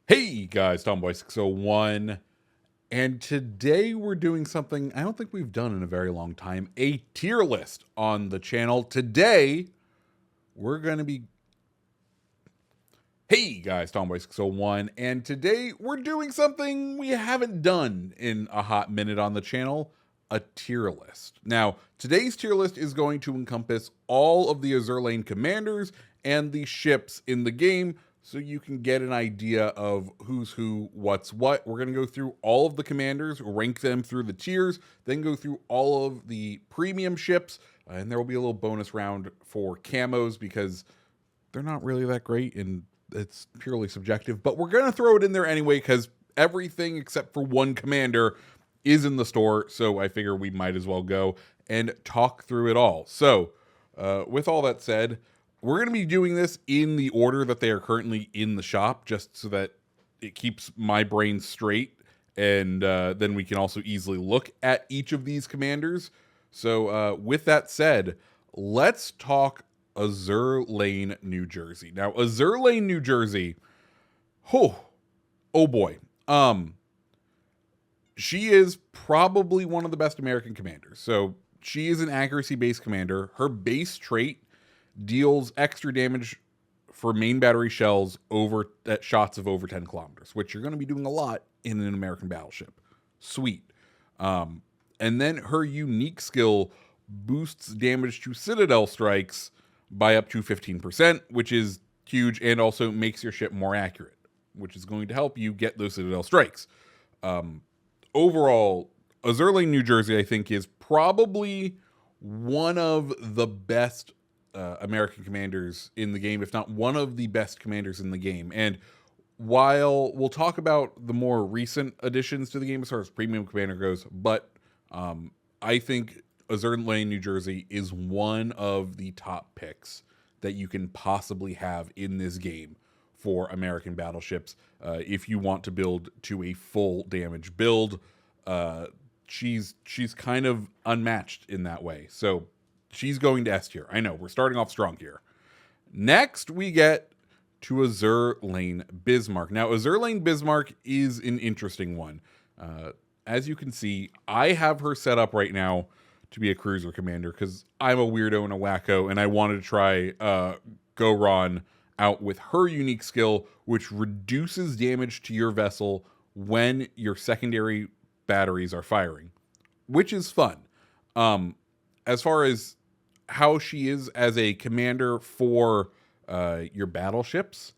Hey guys, Tomboy601, and today we're doing something I don't think we've done in a very long time, a tier list on the channel. Today, we're going to be Hey guys, Tomboy601, and today we're doing something we haven't done in a hot minute on the channel, a tier list. Now, today's tier list is going to encompass all of the Azure lane commanders and the ships in the game, so you can get an idea of who's who, what's what. We're going to go through all of the commanders, rank them through the tiers, then go through all of the premium ships, and there will be a little bonus round for camos because they're not really that great and it's purely subjective, but we're going to throw it in there anyway because everything except for one commander is in the store, so I figure we might as well go and talk through it all. So, with all that said, we're going to be doing this in the order that they are currently in the shop, just so that it keeps my brain straight, and then we can also easily look at each of these commanders. So, with that said, let's talk Azure Lane, New Jersey. Now, Azure Lane, New Jersey, oh boy. She is probably one of the best American commanders. So she is an accuracy-based commander. Her base trait deals extra damage for main battery shells over at shots of over 10 kilometers, which you're going to be doing a lot in an American battleship. Sweet. And then her unique skill boosts damage to Citadel strikes by up to 15%, which is huge, and also makes your ship more accurate, which is going to help you get those Citadel strikes. Overall, Azure Lane, New Jersey, I think, is probably one of the best American commanders in the game, if not one of the best commanders in the game. And while we'll talk about the more recent additions to the game as far as premium commander goes, but I think Azure Lane, New Jersey is one of the top picks that you can possibly have in this game for American battleships. If you want to build to a full damage build, she's kind of unmatched in that way. So she's going to S tier. I know, we're starting off strong here. Next, we get to Azure Lane Bismarck. Now, Azure Lane Bismarck is an interesting one. As you can see, I have her set up right now to be a cruiser commander because I'm a weirdo and a wacko, and I wanted to try Goron out with her unique skill, which reduces damage to your vessel when your secondary batteries are firing, which is fun. As far as how she is as a commander for your battleships,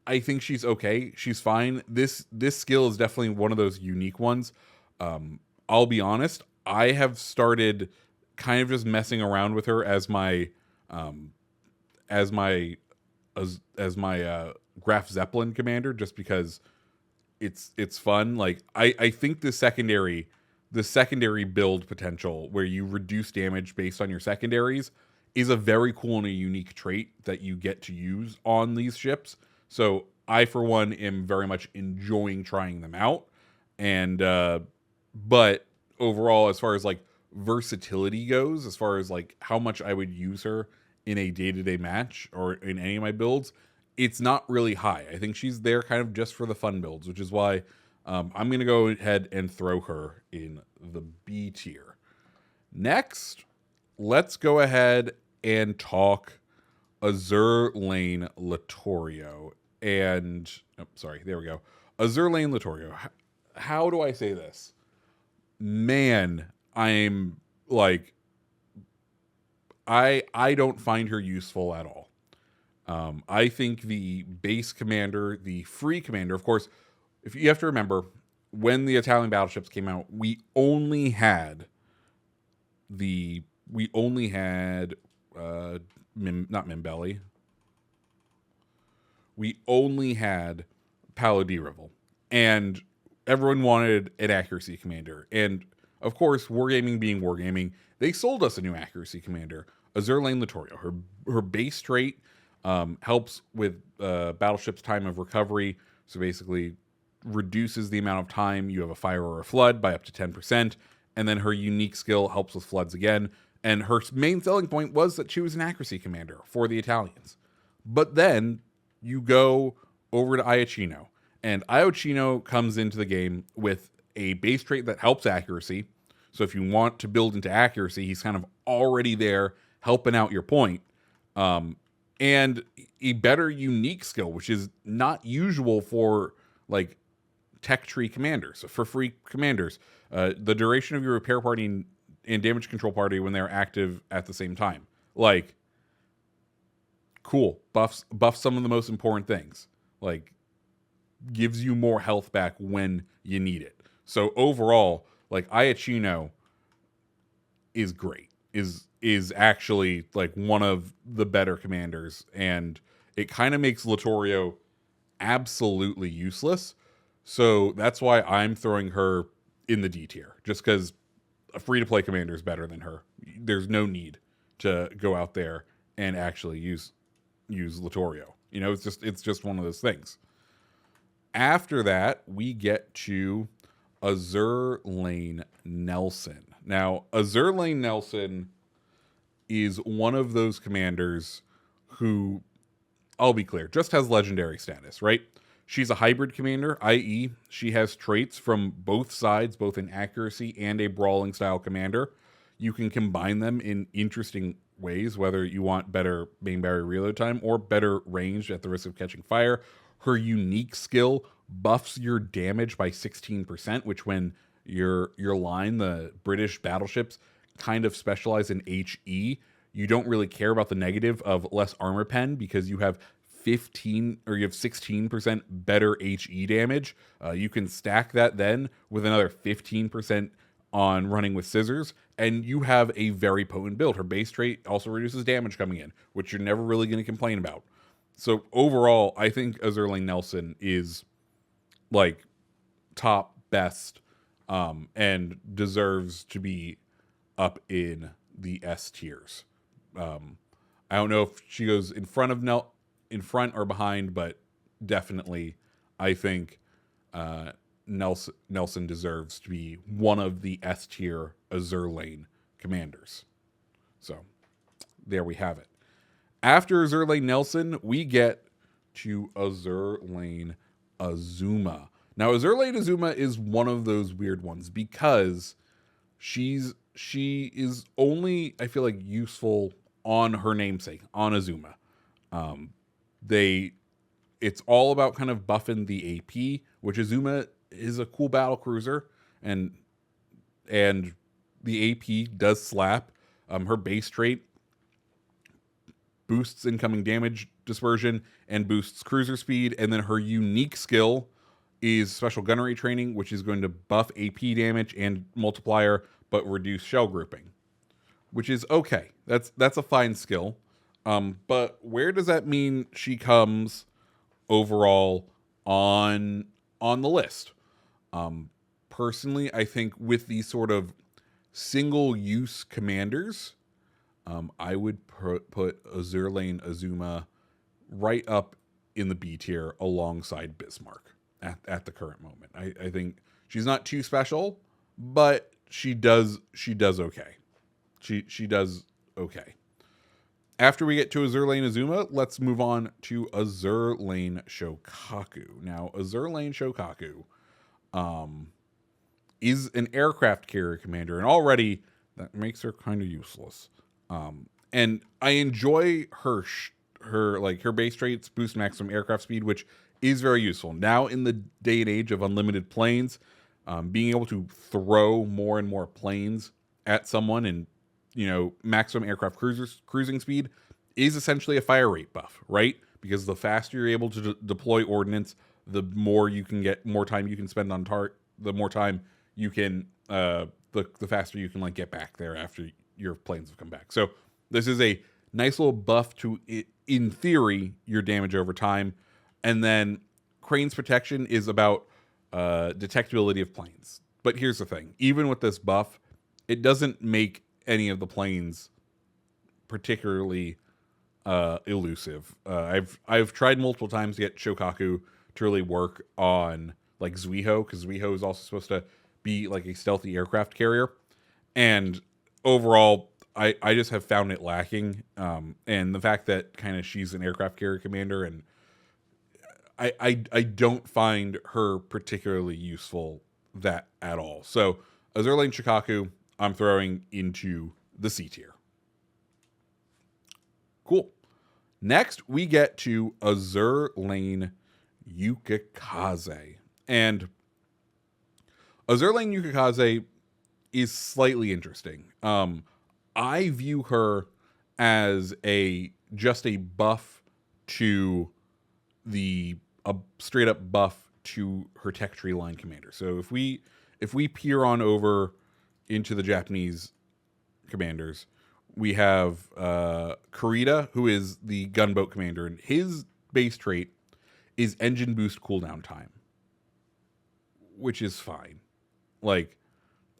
I think she's okay. She's fine. This skill is definitely one of those unique ones. I'll be honest, I have started kind of just messing around with her as my Graf Zeppelin commander, just because it's fun. Like I think the secondary build potential where you reduce damage based on your secondaries is a very cool and a unique trait that you get to use on these ships. So I, for one, am very much enjoying trying them out. And but overall, as far as like versatility goes, as far as like how much I would use her in a day-to-day match or in any of my builds, it's not really high. I think she's there kind of just for the fun builds, which is why I'm going to go ahead and throw her in the B tier. Next, let's go ahead and talk Azure Lane Littorio. And, oh, sorry, there we go. Azure Lane Littorio. How do I say this? Man, I'm like, I don't find her useful at all. I think the base commander, the free commander, of course, if you have to remember, when the Italian battleships came out, we only had not Mimbelli. We only had Paladireval. And everyone wanted an accuracy commander. And of course, Wargaming being Wargaming, they sold us a new accuracy commander, Azure Lane Littorio. Her base trait helps with battleship's time of recovery. So basically reduces the amount of time you have a fire or a flood by up to 10%. And then her unique skill helps with floods again. And her main selling point was that she was an accuracy commander for the Italians. But then you go over to Ayachino. And Ayachino comes into the game with a base trait that helps accuracy. So if you want to build into accuracy, he's kind of already there helping out your point. And a better unique skill, which is not usual for like tech tree commanders, for free commanders. The duration of your repair party and damage control party when they're active at the same time. Like, cool. Buff some of the most important things. Like, gives you more health back when you need it. So overall, like, Ayachino is great. Is actually like one of the better commanders, and it kind of makes Littorio absolutely useless. So that's why I'm throwing her in the D tier, just because a free-to-play commander is better than her. There's no need to go out there and actually use Littorio. You know, it's just one of those things. After that, we get to Azur Lane Nelson. Now, Azur Lane Nelson is one of those commanders who, I'll be clear, just has legendary status, right? She's a hybrid commander, i.e. she has traits from both sides, both in accuracy and a brawling style commander. You can combine them in interesting ways, whether you want better main barrier reload time or better range at the risk of catching fire. Her unique skill buffs your damage by 16%, which when your line, the British battleships, kind of specialize in HE, you don't really care about the negative of less armor pen because you have 16% better HE damage. You can stack that then with another 15% on running with scissors, and you have a very potent build. Her base trait also reduces damage coming in, which you're never really going to complain about. So overall, I think Azur Lane Nelson is like top best, and deserves to be up in the S tiers. I don't know if she goes in front or behind, but definitely I think Nelson deserves to be one of the S tier Azur Lane commanders. So there we have it. After Azur Lane Nelson, we get to Azur Lane Azuma. Now, Azur Lane Azuma is one of those weird ones because she is only, I feel like, useful on her namesake, on Azuma. It's all about kind of buffing the AP, which Azuma is a cool battle cruiser, and the AP does slap. Her base trait boosts incoming damage dispersion and boosts cruiser speed, and then her unique skill is special gunnery training, which is going to buff AP damage and multiplier, but reduce shell grouping, which is okay. That's a fine skill. But where does that mean she comes overall on the list? Personally, I think with these sort of single-use commanders, I would put Azur Lane Azuma right up in the B tier alongside Bismarck at the current moment. I think she's not too special, but she does okay. She does okay. After we get to Azur Lane Azuma, let's move on to Azur Lane Shokaku. Now, Azur Lane Shokaku is an aircraft carrier commander, and already that makes her kind of useless. And I enjoy her base traits boost maximum aircraft speed, which is very useful. Now, in the day and age of unlimited planes, being able to throw more and more planes at someone and, maximum aircraft cruising speed is essentially a fire rate buff, right? Because the faster you're able to deploy ordnance, the more you can get, more time you can spend on target, the more time you can, the faster you can get back there after your planes have come back. So this is a nice little buff to, in theory, your damage over time. And then Crane's protection is about detectability of planes. But here's the thing. Even with this buff, it doesn't make any of the planes particularly elusive. I've tried multiple times to get Shokaku to really work on Zuiho, because Zuiho is also supposed to be a stealthy aircraft carrier. And overall, I just have found it lacking. And the fact that kind of she's an aircraft carrier commander, and I don't find her particularly useful that at all. So Azur Lane Shokaku, I'm throwing into the C tier. Cool. Next, we get to Azur Lane Yukikaze. And Azur Lane Yukikaze is slightly interesting. I view her as just a buff to a straight up buff to her tech tree line commander. So if we peer on over into the Japanese commanders, we have Kurita, who is the gunboat commander, and his base trait is engine boost cooldown time, which is fine. Like,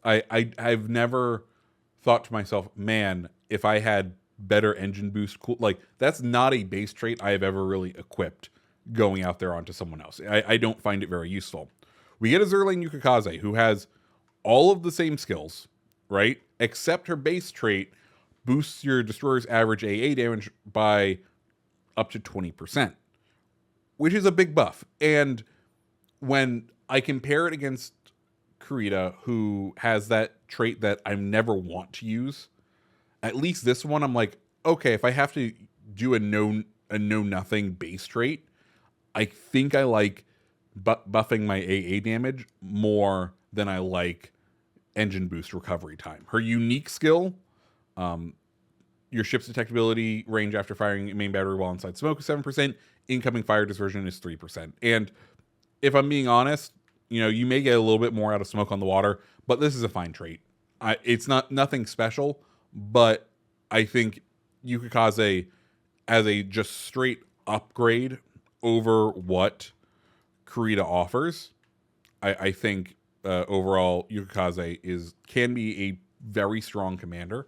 I've never thought to myself, man, if I had better engine boost, like, that's not a base trait I have ever really equipped going out there onto someone else. I don't find it very useful. We get Azur Lane Yukikaze, who has all of the same skills, right? Except her base trait boosts your destroyer's average AA damage by up to 20%, which is a big buff. And when I compare it against Kurita, who has that trait that I never want to use, at least this one, I'm like, okay, if I have to do a know nothing base trait, I think I like buffing my AA damage more than I like engine boost recovery time. Her unique skill, your ship's detectability range after firing main battery while inside smoke is 7%. Incoming fire dispersion is 3%. And if I'm being honest, you may get a little bit more out of smoke on the water, but this is a fine trait. It's nothing special, but I think Yukikaze as a just straight upgrade over what Kurita offers, I think overall Yukikaze can be a very strong commander.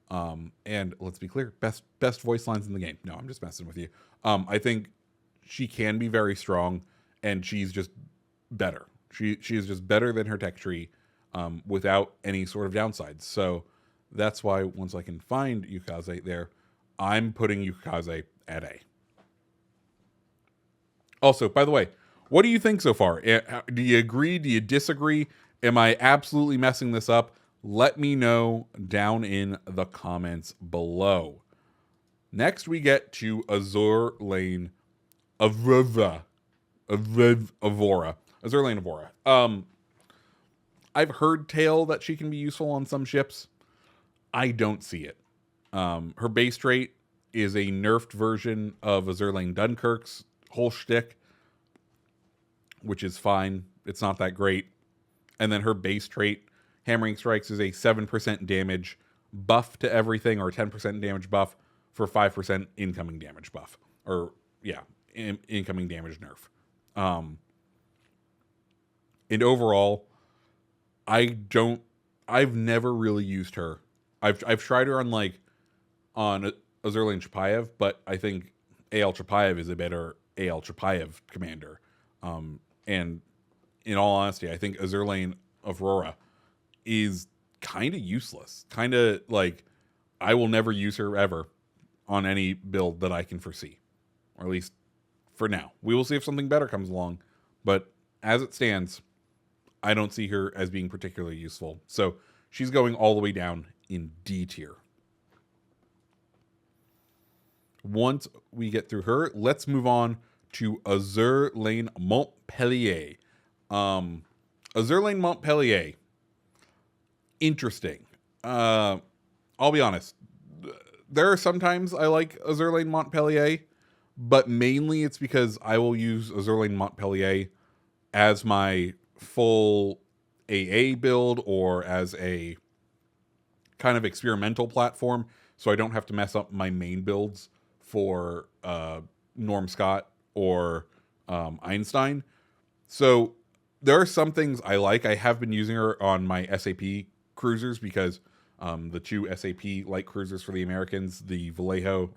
And let's be clear, best voice lines in the game. No, I'm just messing with you. I think she can be very strong, and she's just better. She is just better than her tech tree, without any sort of downsides. So that's why once I can find Yukikaze there, I'm putting Yukikaze at A. Also, by the way, what do you think so far? Do you agree? Do you disagree? Am I absolutely messing this up? Let me know down in the comments below. Next, we get to Azur Lane Avrora. Azur Lane Avrora. I've heard tale that she can be useful on some ships. I don't see it. Her base trait is a nerfed version of Azur Lane Dunkirk's whole shtick, which is fine. It's not that great. And then her base trait, Hammering Strikes, is a 7% damage buff to everything, or a 10% damage buff for 5% incoming damage buff. Or, yeah, incoming damage nerf. And overall, I've never really used her. I've tried her on Azur Lane Chapayev, but I think AL Chapayev is a better AL Chapayev commander. And in all honesty, I think Azur Lane Avrora is kind of useless. Kind of like, I will never use her ever on any build that I can foresee. Or at least for now. We will see if something better comes along. But as it stands, I don't see her as being particularly useful. So she's going all the way down in D tier. Once we get through her, let's move on to Azur Lane Montpelier. Azur Lane Montpelier. Interesting. I'll be honest. There are sometimes I like Azur Lane Montpelier, but mainly it's because I will use Azur Lane Montpelier as my full AA build, or as a kind of experimental platform, so I don't have to mess up my main builds for Norm Scott or Einstein. So there are some things I like. I have been using her on my SAP cruisers because the two SAP light cruisers for the Americans, the Vallejo,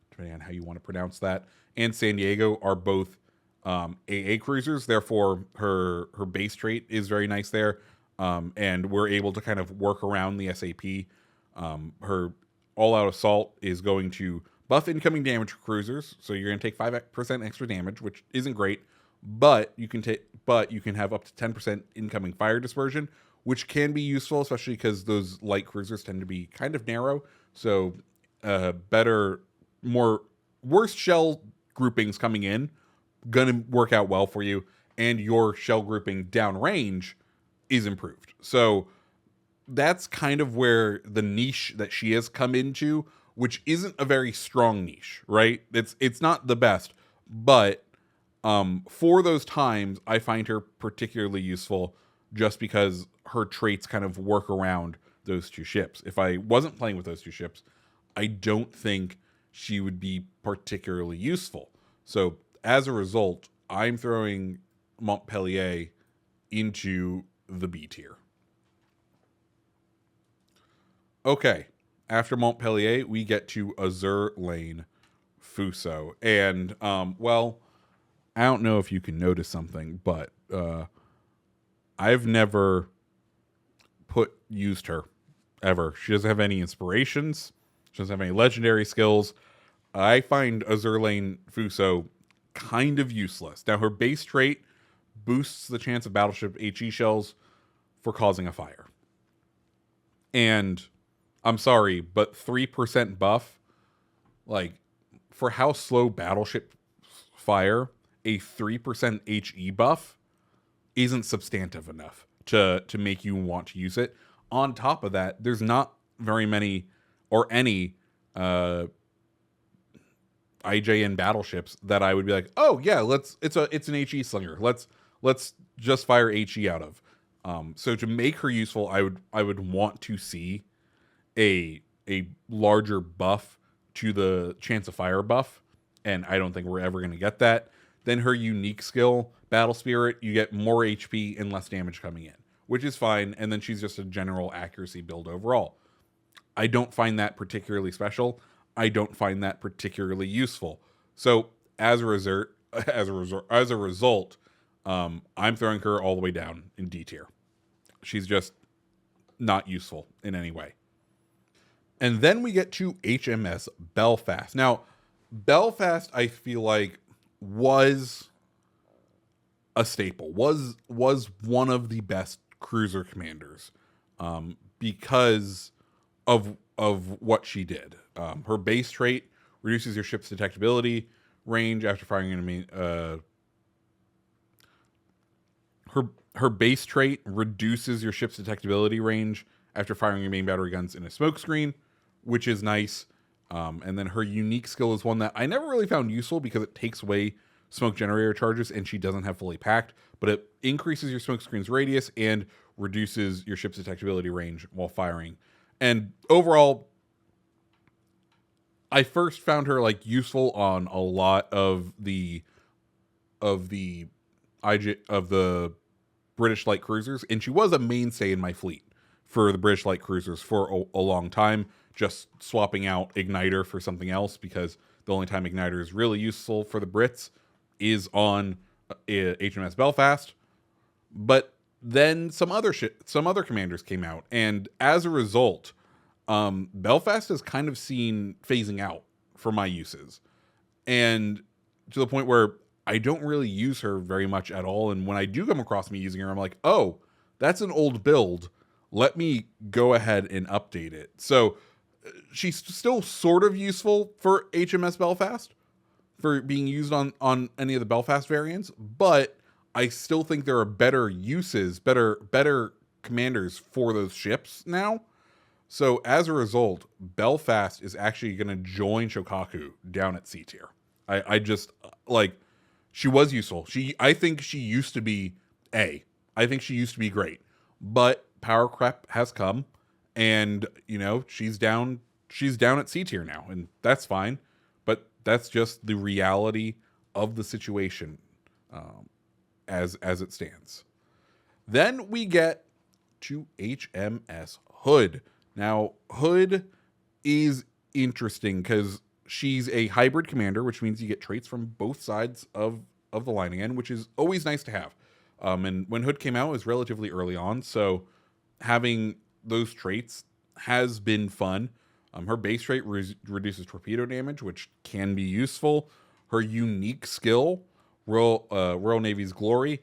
depending on how you want to pronounce that, and San Diego are both AA cruisers. Therefore, her base trait is very nice there, and we're able to kind of work around the SAP. Her all-out assault is going to Buff incoming damage for cruisers, so you're going to take 5% extra damage, which isn't great, but you can have up to 10% incoming fire dispersion, which can be useful, especially because those light cruisers tend to be kind of narrow. So worse shell groupings coming in, gonna work out well for you, and your shell grouping downrange is improved. So that's kind of where the niche that she has come into, which isn't a very strong niche, right? It's not the best, but for those times, I find her particularly useful just because her traits kind of work around those two ships. If I wasn't playing with those two ships, I don't think she would be particularly useful. So as a result, I'm throwing Montpelier into the B tier. Okay, after Montpelier, we get to Azur lane Fuso. And, well, I don't know if you can notice something, but I've never used her, ever. She doesn't have any inspirations. She doesn't have any legendary skills. I find Azur lane Fuso kind of useless. Now, her base trait boosts the chance of battleship HE shells for causing a fire. And I'm sorry, but 3% buff, like, for how slow battleship fire, a 3% HE buff isn't substantive enough to make you want to use it. On top of that, there's not very many or any IJN battleships that I would be like, oh yeah, it's an HE slinger. Let's just fire HE out of. So to make her useful, I would want to see a larger buff to the chance of fire buff, and I don't think we're ever going to get that. Then her unique skill, Battle Spirit, you get more HP and less damage coming in, which is fine, and then she's just a general accuracy build overall. I don't find that particularly special. I don't find that particularly useful. So as a result, I'm throwing her all the way down in D tier. She's just not useful in any way. And then we get to HMS Belfast. Now, Belfast, I feel like, was a staple, was one of the best cruiser commanders because of what she did. Her base trait reduces your ship's detectability range after firing enemy. Her base trait reduces your ship's detectability range after firing your main battery guns in a smoke screen, which is nice. And then her unique skill is one that I never really found useful because it takes away smoke generator charges and she doesn't have fully packed, but it increases your smoke screen's radius and reduces your ship's detectability range while firing. And overall, I first found her like useful on a lot of the British light cruisers, and she was a mainstay in my fleet for the British light cruisers for a long time, just swapping out Igniter for something else because the only time Igniter is really useful for the Brits is on HMS Belfast. But then some other commanders came out, and as a result, Belfast has kind of seen phasing out for my uses, and to the point where I don't really use her very much at all. And when I do come across me using her, I'm like, oh, that's an old build. Let me go ahead and update it. So she's still sort of useful for HMS Belfast, for being used on any of the Belfast variants, but I still think there are better uses, better commanders for those ships now. So as a result, Belfast is actually going to join Shokaku down at C tier. I just, like, she was useful. I think she used to be A. I think she used to be great, but power creep has come, and she's down at C tier now, and that's fine. But that's just the reality of the situation as it stands. Then we get to HMS Hood. Now, Hood is interesting because she's a hybrid commander, which means you get traits from both sides of the line again, which is always nice to have. And when Hood came out, it was relatively early on, so having those traits has been fun. Her base rate reduces torpedo damage, which can be useful. Her unique skill, Royal Navy's Glory,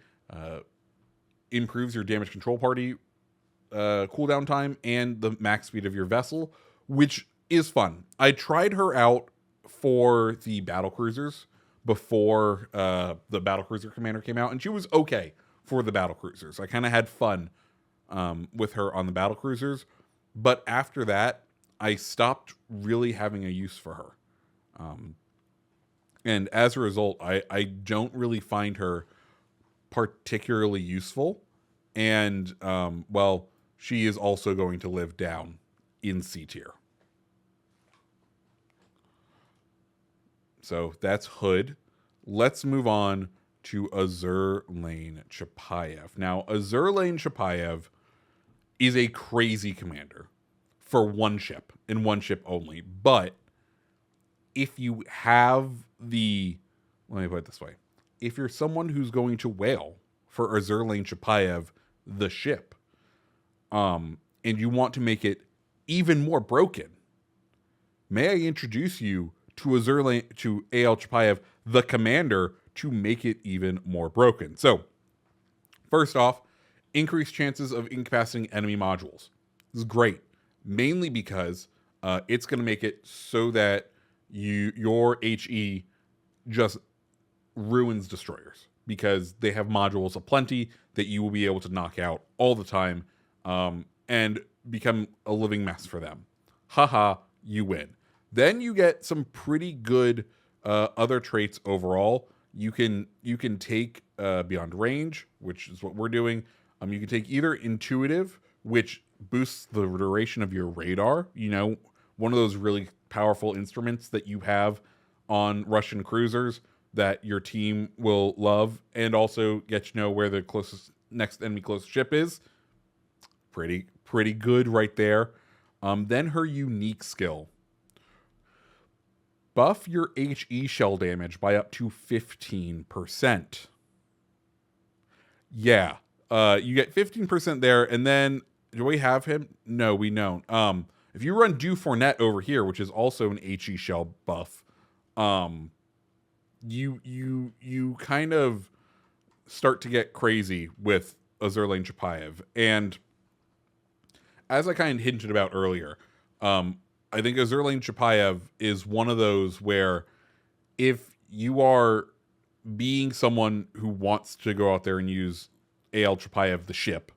improves your damage control party cooldown time and the max speed of your vessel, which is fun. I tried her out for the battle cruisers before the battle cruiser commander came out, and she was okay for the battle cruisers. I kind of had fun with her on the battle cruisers, but after that, I stopped really having a use for her. And as a result, I don't really find her particularly useful. And, well, she is also going to live down in C tier. So that's Hood. Let's move on to Azur Lane Chapayev. Now, Azur Lane Chapayev is a crazy commander for one ship and one ship only. But if you have let me put it this way. If you're someone who's going to whale for Azur Lane Chapayev, the ship, and you want to make it even more broken, may I introduce you to AL Chapayev, the commander, to make it even more broken. So, first off, increased chances of incapacitating enemy modules. This is great, mainly because it's going to make it so that your HE just ruins destroyers, because they have modules aplenty that you will be able to knock out all the time, and become a living mess for them. Haha, you win. Then you get some pretty good other traits overall. You can take Beyond Range, which is what we're doing. You can take either Intuitive, which boosts the duration of your radar. You know, one of those really powerful instruments that you have on Russian cruisers that your team will love, and also get to know where the next enemy closest ship is. Pretty good right there. Then her unique skill. Buff your HE shell damage by up to 15%. Yeah. You get 15% there, and then, do we have him? No, we don't. If you run Du Fournet over here, which is also an HE shell buff, you kind of start to get crazy with Azur Lane Chapayev. And as I kind of hinted about earlier, I think Azur Lane Chapayev is one of those where if you are being someone who wants to go out there and use AL Chapayev, the ship,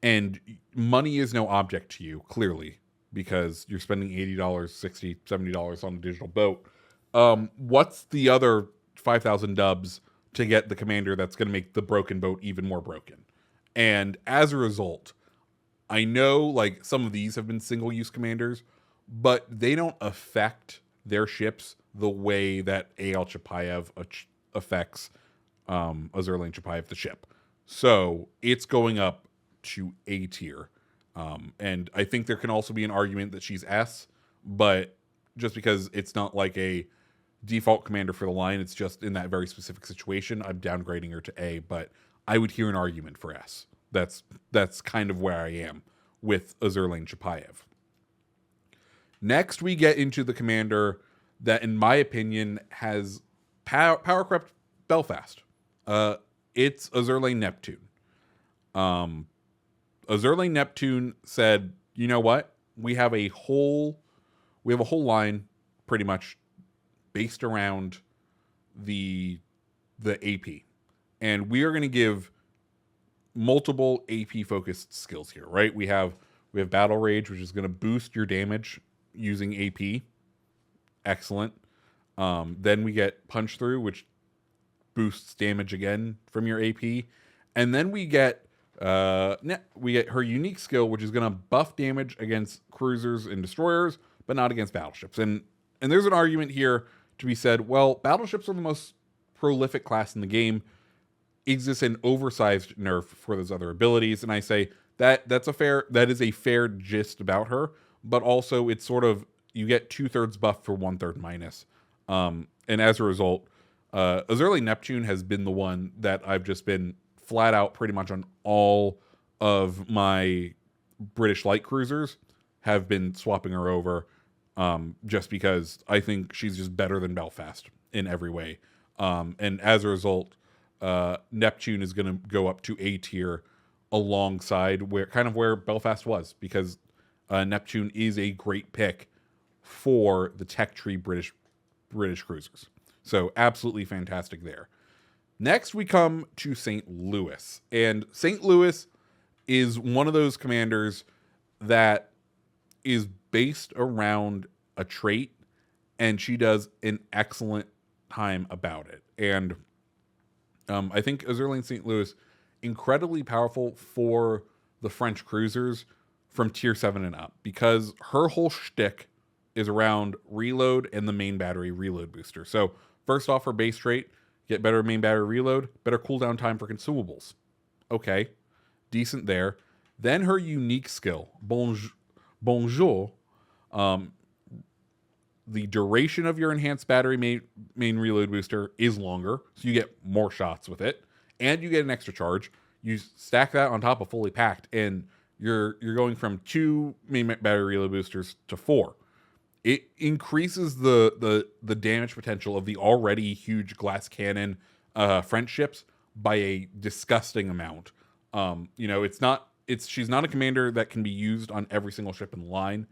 and money is no object to you, clearly, because you're spending $80, $60, $70 on a digital boat, what's the other 5,000 dubs to get the commander that's going to make the broken boat even more broken? And as a result, I know, like, some of these have been single-use commanders, but they don't affect their ships the way that AL Chapayev affects Azur Lane Chapayev, the ship. So it's going up to A tier. And I think there can also be an argument that she's S, but just because it's not like a default commander for the line, it's just in that very specific situation, I'm downgrading her to A, but I would hear an argument for S. That's kind of where I am with Azur Lane Chapayev. Next, we get into the commander that, in my opinion, has power crept Belfast. It's Azur Lane Neptune. Azur Lane Neptune said, you know what? We have a whole line pretty much based around the AP. And we are going to give multiple AP focused skills here, right? We have Battle Rage, which is going to boost your damage using AP. Excellent. Then we get Punch Through, which boosts damage again from your AP. And then we get her unique skill, which is going to buff damage against cruisers and destroyers, but not against battleships. And there's an argument here to be said, well, battleships are the most prolific class in the game. Exists an oversized nerf for those other abilities, and I say that is a fair gist about her, but also it's sort of, you get 2/3 buff for 1/3 minus, and as a result, Azur Lane Neptune has been the one that I've just been flat out pretty much on all of my British light cruisers have been swapping her over, just because I think she's just better than Belfast in every way. And as a result, Neptune is going to go up to A tier alongside where Belfast was, because Neptune is a great pick for the tech tree British cruisers. So absolutely fantastic there. Next, we come to St. Louis. And St. Louis is one of those commanders that is based around a trait, and she does an excellent time about it. And I think Azur Lane St. Louis, incredibly powerful for the French cruisers from tier 7 and up, because her whole shtick is around reload and the main battery reload booster. So first off, her base trait, get better main battery reload, better cooldown time for consumables. Okay, decent there. Then her unique skill, Bonjour, the duration of your enhanced battery main reload booster is longer, so you get more shots with it, and you get an extra charge. You stack that on top of fully packed, and you're going from 2 main battery reload boosters to 4. It increases the damage potential of the already huge glass cannon French ships by a disgusting amount. She's not a commander that can be used on every single ship in the line,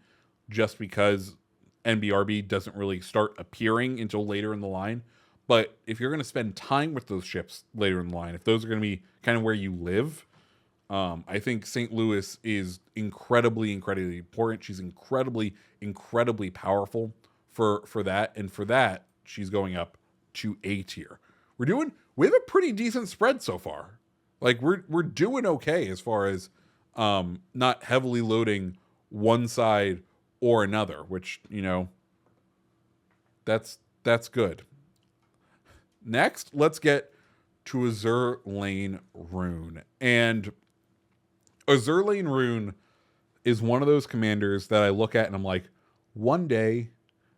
just because NBRB doesn't really start appearing until later in the line. But if you're going to spend time with those ships later in the line, if those are going to be kind of where you live, I think St. Louis is incredibly important. She's incredibly powerful for that. And for that, she's going up to A tier. We have a pretty decent spread so far. Like we're doing okay as far as not heavily loading one side or another, which, that's good. Next, let's get to Azur Lane Roon. And Azur Lane Roon is one of those commanders that I look at and I'm like, one day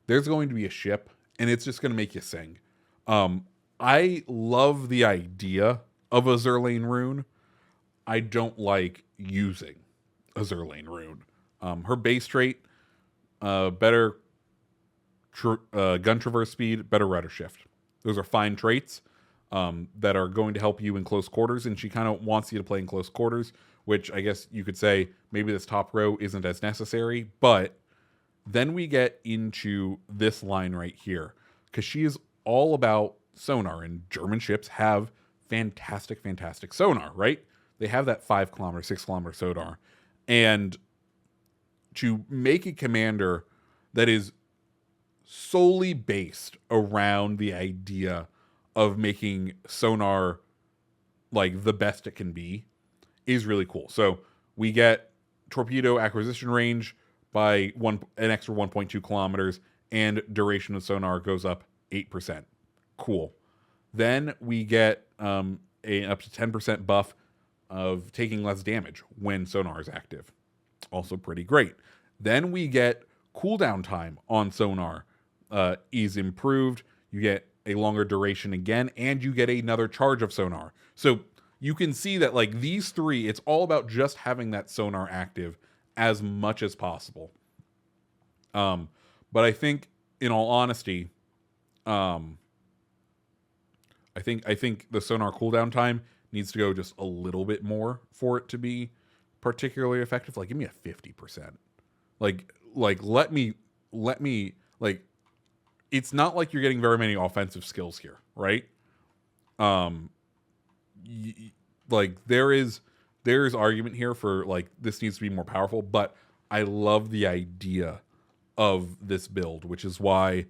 there's going to be a ship and it's just going to make you sing. I love the idea of Azur Lane Roon. I don't like using Azur Lane Roon. Her base trait, better gun traverse speed, better rudder shift. Those are fine traits that are going to help you in close quarters, and she kind of wants you to play in close quarters, which I guess you could say maybe this top row isn't as necessary, but then we get into this line right here, because she is all about sonar, and German ships have fantastic sonar, right? They have that 5 kilometer, 6 kilometer sonar, and to make a commander that is solely based around the idea of making sonar like the best it can be is really cool. So we get torpedo acquisition range by an extra 1.2 kilometers, and duration of sonar goes up 8%. Cool. Then we get an up to 10% buff of taking less damage when sonar is active. Also pretty great. Then we get cooldown time on sonar is improved. You get a longer duration again, and you get another charge of sonar. So you can see that like these three, it's all about just having that sonar active as much as possible. But I think, in all honesty, I think the sonar cooldown time needs to go just a little bit more for it to be particularly effective. Like, give me a 50%. Like let me like, it's not like you're getting very many offensive skills here, right? Like there is argument here for like this needs to be more powerful, but I love the idea of this build, which is why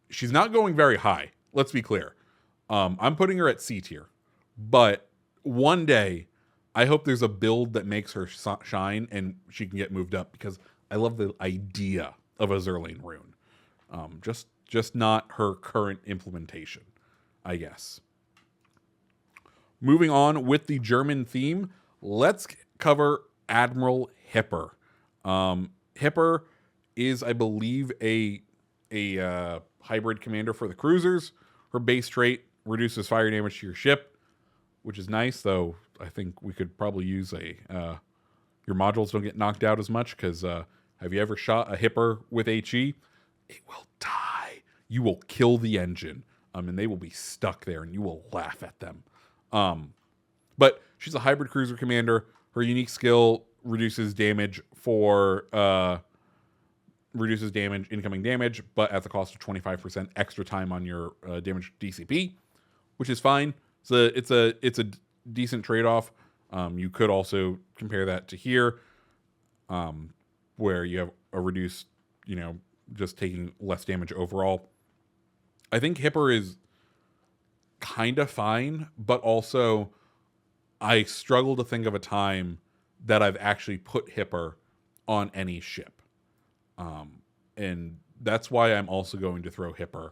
she's not going very high. Let's be clear. I'm putting her at C tier, but one day I hope there's a build that makes her shine and she can get moved up, because I love the idea of Azur Lane Roon. Just not her current implementation, I guess. Moving on with the German theme, let's cover Admiral Hipper. Hipper is, I believe, a hybrid commander for the cruisers. Her base trait reduces fire damage to your ship, which is nice, though I think we could probably use a Your modules don't get knocked out as much because have you ever shot a Hipper with HE? It will die. You will kill the engine, and they will be stuck there, and you will laugh at them. But she's a hybrid cruiser commander. Her unique skill reduces damage incoming damage, but at the cost of 25% extra time on your damage DCP, which is fine. So it's a decent trade-off. You could also compare that to here, where you have a reduced, just taking less damage overall. I think Hipper is kind of fine, but also I struggle to think of a time that I've actually put Hipper on any ship. And that's why I'm also going to throw Hipper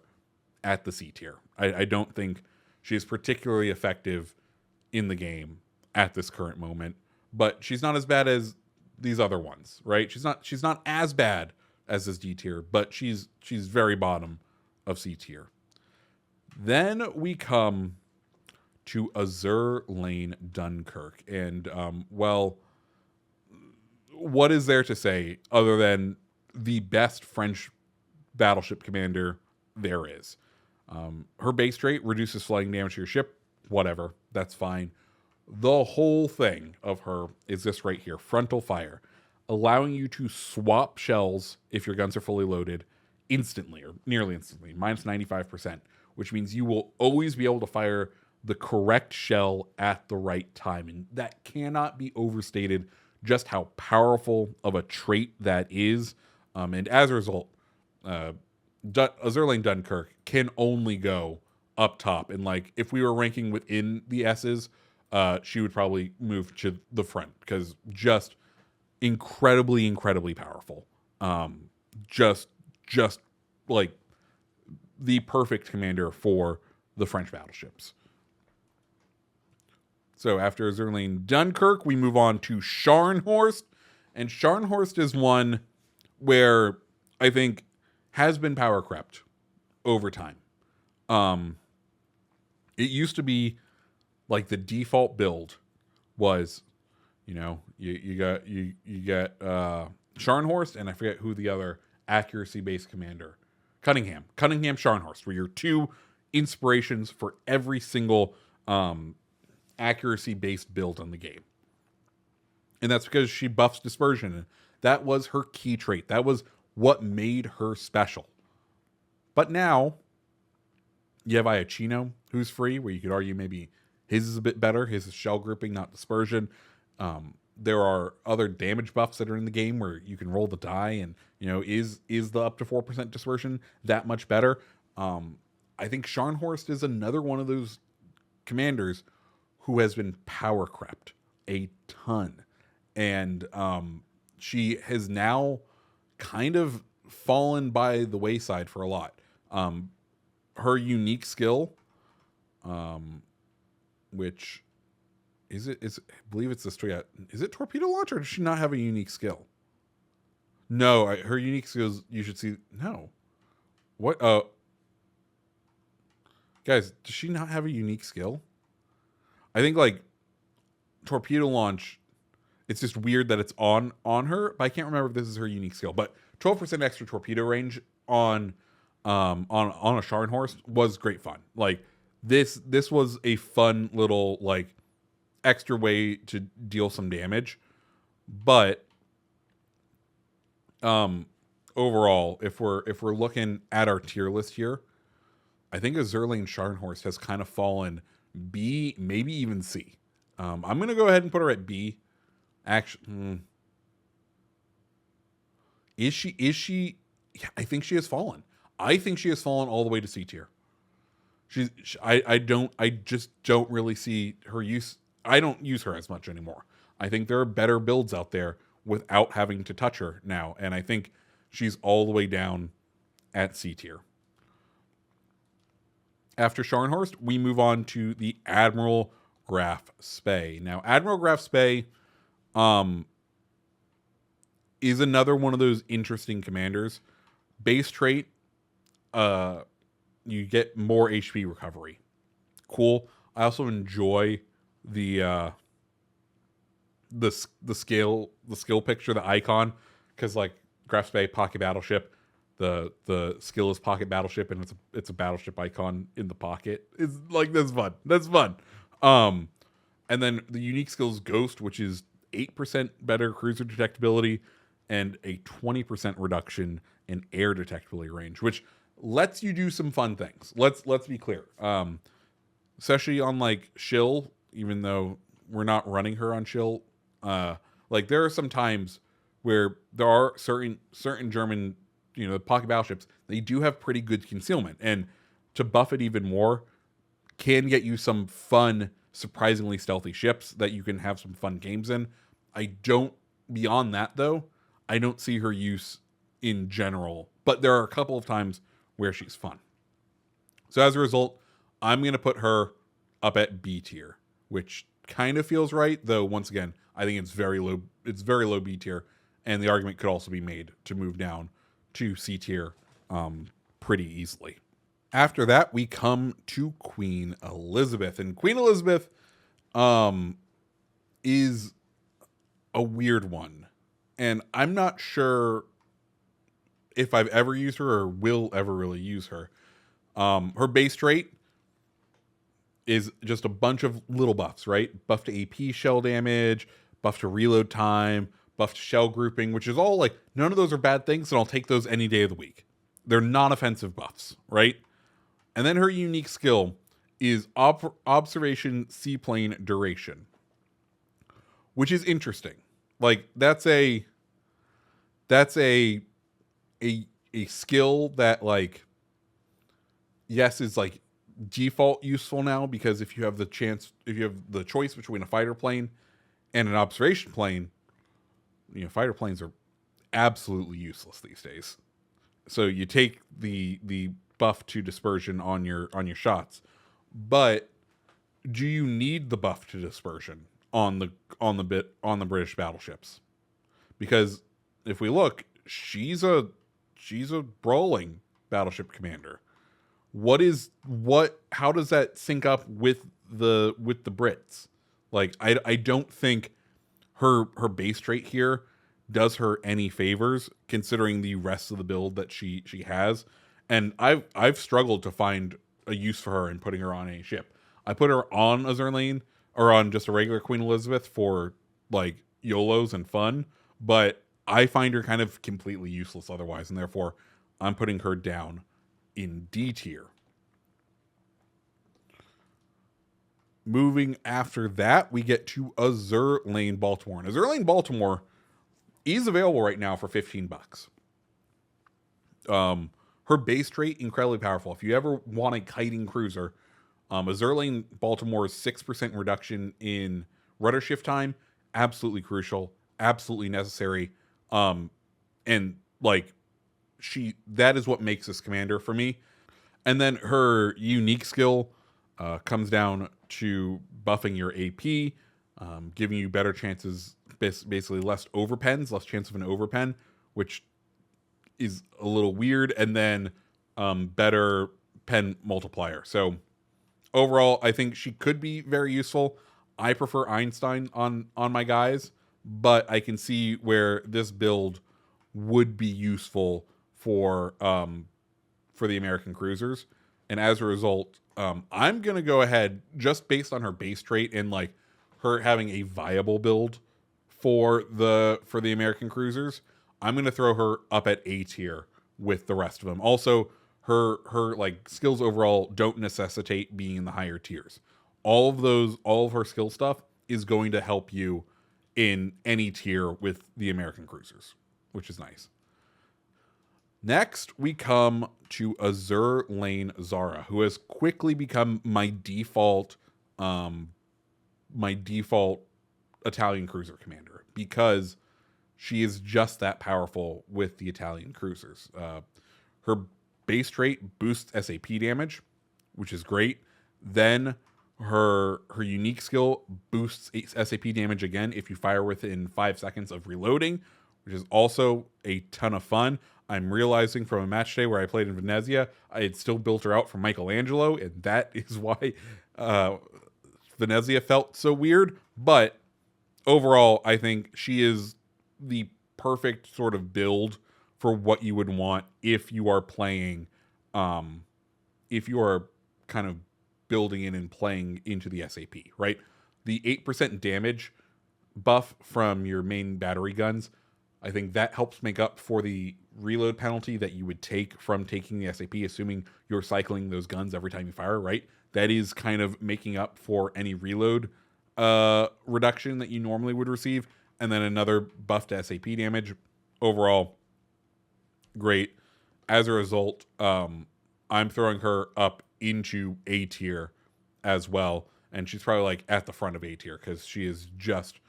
at the C tier. I don't think she is particularly effective in the game at this current moment, but she's not as bad as these other ones, right? She's not as bad as this D tier, but she's very bottom of C tier. Then we come to Azur Lane Dunkirk, and what is there to say other than the best French battleship commander there is? Her base trait reduces flying damage to your ship. Whatever, that's fine. The whole thing of her is this right here, frontal fire, allowing you to swap shells if your guns are fully loaded instantly or nearly instantly, minus 95%, which means you will always be able to fire the correct shell at the right time. And that cannot be overstated just how powerful of a trait that is. And as a result, Azur Lane Dunkirk can only go up top. And like, if we were ranking within the S's, she would probably move to the front because just incredibly, incredibly powerful. Just like the perfect commander for the French battleships. So after Azur Lane Dunkirk, we move on to Scharnhorst. And Scharnhorst is one where I think has been power crept over time. It used to be like the default build was, you got Scharnhorst, and I forget who the other accuracy-based commander, Cunningham Scharnhorst, were your two inspirations for every single accuracy-based build on the game. And that's because she buffs dispersion. That was her key trait. That was what made her special. But now, you have Iachino, who's free, where you could argue maybe his is a bit better. His is shell grouping, not dispersion. There are other damage buffs that are in the game where you can roll the die, and is the up to 4% dispersion that much better? I think Scharnhorst is another one of those commanders who has been power crept a ton, and she has now kind of fallen by the wayside for a lot. Her unique skill, which I believe it's the straight. Is it torpedo launch, or does she not have a unique skill? No, her unique skills. You should see. No, what? Guys, does she not have a unique skill? I think like torpedo launch. It's just weird that it's on her, but I can't remember if this is her unique skill. But 12% extra torpedo range on a Scharnhorst was great fun. Like this was a fun little like extra way to deal some damage. But overall, if we're looking at our tier list here, I think Azur Lane Scharnhorst has kind of fallen B, maybe even C. I'm gonna go ahead and put her at B. Actually, is she? Yeah, I think she has fallen. I think she has fallen all the way to C tier. I just don't really see her use. I don't use her as much anymore. I think there are better builds out there without having to touch her now, and I think she's all the way down at C tier. After Scharnhorst, we move on to the Admiral Graf Spee. Now, Admiral Graf Spee is another one of those interesting commanders. Base trait, you get more HP recovery. Cool. I also enjoy the the skill picture, the icon, because like Graf Spee pocket battleship, the skill is pocket battleship, and it's a battleship icon in the pocket. It's like that's fun. That's fun. And then the unique skills Ghost, which is 8% better cruiser detectability and a 20% reduction in air detectability range, which lets you do some fun things. Let's be clear. Especially on like Shill, even though we're not running her on Shill, like there are some times where there are certain German, pocket battleships, they do have pretty good concealment, and to buff it even more can get you some fun, surprisingly stealthy ships that you can have some fun games in. Beyond that though, I don't see her use in general, but there are a couple of times where she's fun. So as a result, I'm going to put her up at B tier, which kind of feels right, though once again, I think it's very low B tier, and the argument could also be made to move down to C tier pretty easily. After that, we come to Queen Elizabeth, and Queen Elizabeth is a weird one, and I'm not sure if I've ever used her or will ever really use her. Her base trait is just a bunch of little buffs, right? Buff to AP shell damage, buff to reload time, buff to shell grouping, which is all like, none of those are bad things, and I'll take those any day of the week. They're non-offensive buffs, right? And then her unique skill is observation seaplane duration, which is interesting. Like that's a skill that, like, yes, is like default useful now, because if you have the choice between a fighter plane and an observation plane, fighter planes are absolutely useless these days. So you take the buff to dispersion on your shots, but do you need the buff to dispersion on the British battleships? Because if we look, she's a brawling battleship commander. How does that sync up with the Brits? Like, I don't think her base trait here does her any favors, considering the rest of the build that she has. And I've struggled to find a use for her in putting her on any ship. I put her on Azur lane or on just a regular Queen Elizabeth for like YOLOs and fun, but I find her kind of completely useless otherwise, and therefore I'm putting her down in D tier. Moving after that, we get to Azur Lane Baltimore. And Azur Lane Baltimore is available right now for $15. Her base trait, incredibly powerful. If you ever want a kiting cruiser, Azur Lane Baltimore's 6% reduction in rudder shift time, absolutely crucial, absolutely necessary. And like, that is what makes this commander for me. And then her unique skill comes down to buffing your AP, giving you better chances, basically less overpens, less chance of an overpen, which is a little weird, and then better pen multiplier. So overall, I think she could be very useful. I prefer Einstein on my guys, but I can see where this build would be useful for the American cruisers. And as a result, I'm gonna go ahead, just based on her base trait and like her having a viable build for the American cruisers, I'm gonna throw her up at A tier with the rest of them. Also, her like skills overall don't necessitate being in the higher tiers. All of her skill stuff is going to help you in any tier with the American cruisers, which is nice. Next, we come to Azur Lane Zara, who has quickly become my default Italian cruiser commander, because she is just that powerful with the Italian cruisers. Her base trait boosts SAP damage, which is great. Then her unique skill boosts SAP damage again if you fire within 5 seconds of reloading, which is also a ton of fun. I'm realizing from a match day where I played in Venezia, I had still built her out for Michelangelo, and that is why Venezia felt so weird. But overall, I think she is the perfect sort of build for what you would want if you are playing, if you are kind of building in and playing into the SAP, right? The 8% damage buff from your main battery guns, I think that helps make up for the reload penalty that you would take from taking the SAP, assuming you're cycling those guns every time you fire, right? That is kind of making up for any reload reduction that you normally would receive. And then another buff to SAP damage. Overall, great. As a result, I'm throwing her up into A tier as well. And she's probably like at the front of A tier because she is just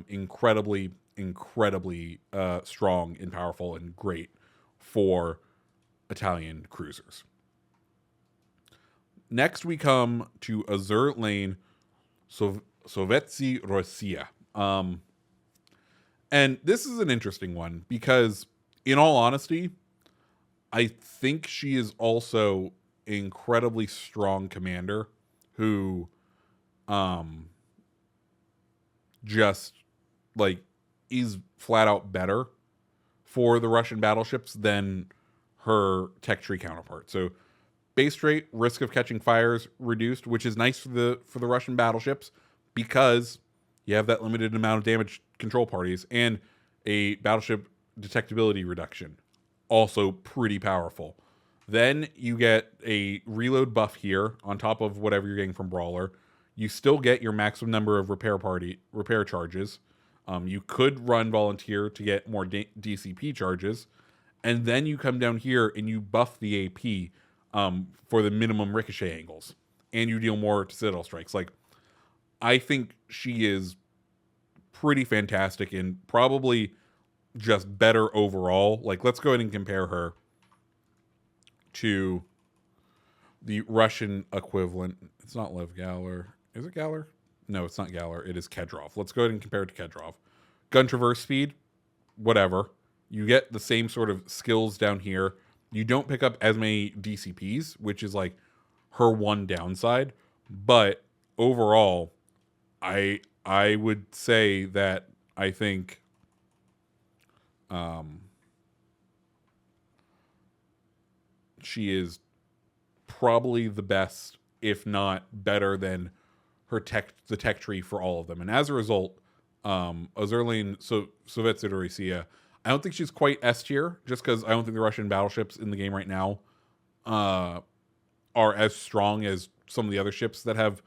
incredibly strong and powerful and great for Italian cruisers. Next, we come to Azur lane Sovetskaya Rossiya. And this is an interesting one because, in all honesty, I think she is also an incredibly strong commander who just like is flat out better for the Russian battleships than her tech tree counterpart. So base rate, risk of catching fires reduced, which is nice for the Russian battleships because you have that limited amount of damage control parties, and a battleship detectability reduction, also pretty powerful. Then you get a reload buff here on top of whatever you're getting from Brawler. You still get your maximum number of repair charges. You could run Volunteer to get more DCP charges. And then you come down here and you buff the AP for the minimum ricochet angles. And you deal more to Citadel strikes. Like, I think she is pretty fantastic and probably just better overall. Like, let's go ahead and compare her to the Russian equivalent. It's not Lev Galler. Is it Galler? No, it's not Galler. It is Kedrov. Let's go ahead and compare it to Kedrov. Gun traverse speed, whatever. You get the same sort of skills down here. You don't pick up as many DCPs, which is like her one downside. But overall, I would say that I think she is probably the best, if not better than the tech tree for all of them. And as a result, Azur Sovetskaya Rossiya, I don't think she's quite S tier, just because I don't think the Russian battleships in the game right now are as strong as some of the other ships that have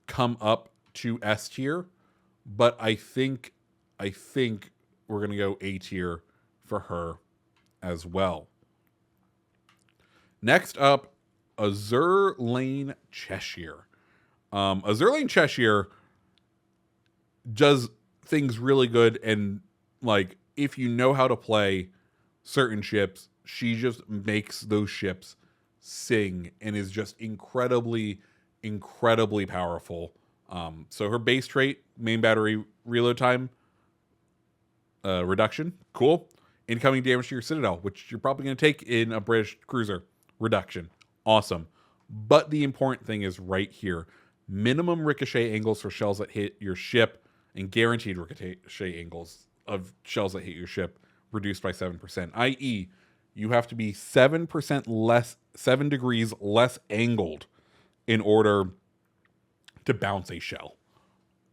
come up to S tier. But I think we're gonna go A tier for her as well. Next up, Azur Lane Cheshire. Azur Lane Cheshire does things really good, and like if you know how to play certain ships, she just makes those ships sing and is just incredibly powerful. So her base trait, main battery reload time reduction, cool. Incoming damage to your Citadel, which you're probably going to take in a British cruiser, reduction, awesome. But the important thing is right here. Minimum ricochet angles for shells that hit your ship and guaranteed ricochet angles of shells that hit your ship reduced by 7%, i.e. you have to be 7% less, 7 degrees less angled in order to bounce a shell,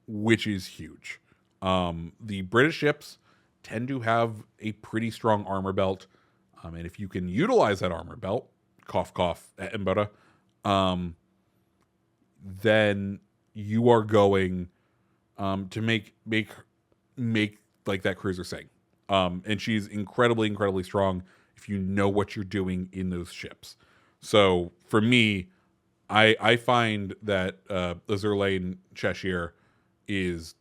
which is huge. The British ships tend to have a pretty strong armor belt, and if you can utilize that armor belt, cough cough at Embora, then you are going to make like that cruiser sing. And she's incredibly strong if you know what you're doing in those ships. So for me, I find that Azur Lane Cheshire is